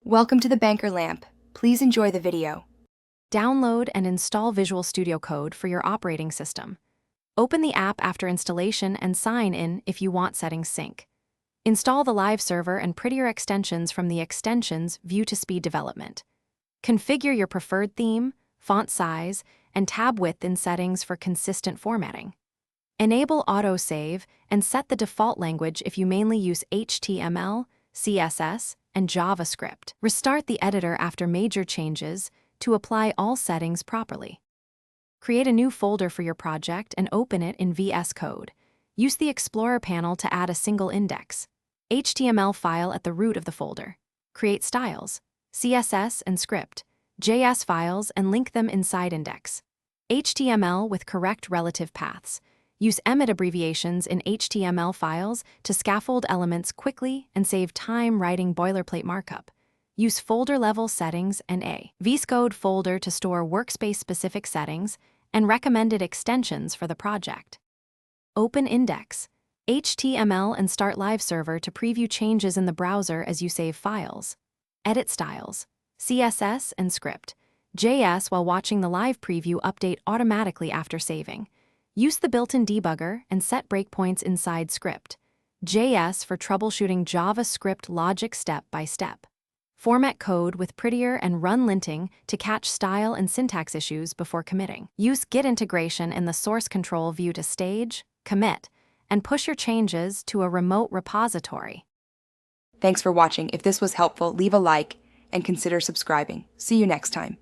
Welcome to the Banker Lamp. Please enjoy the video. Download and install Visual Studio Code for your operating system. Open the app after installation and sign in if you want settings sync. Install the live server and prettier extensions from the Extensions View to Speed development. Configure your preferred theme, font size, and tab width in settings for consistent formatting. Enable autosave and set the default language if you mainly use HTML, CSS, and JavaScript. Restart the editor after major changes to apply all settings properly. Create a new folder for your project and open it in VS Code. Use the Explorer panel to add a single index, HTML file at the root of the folder. Create styles, CSS and script, JS files and link them inside index. HTML with correct relative paths. Use emit abbreviations in HTML files to scaffold elements quickly and save time writing boilerplate markup. Use folder-level settings and a VS Code folder to store workspace-specific settings and recommended extensions for the project. Open Index, HTML and Start Live Server to preview changes in the browser as you save files. Edit styles, CSS and script, JS while watching the live preview update automatically after saving. Use the built-in debugger and set breakpoints inside script. JS for troubleshooting JavaScript logic step by step. Format code with prettier and run linting to catch style and syntax issues before committing. Use Git integration in the source control view to stage, commit, and push your changes to a remote repository. Thanks for watching. If this was helpful, leave a like and consider subscribing. See you next time.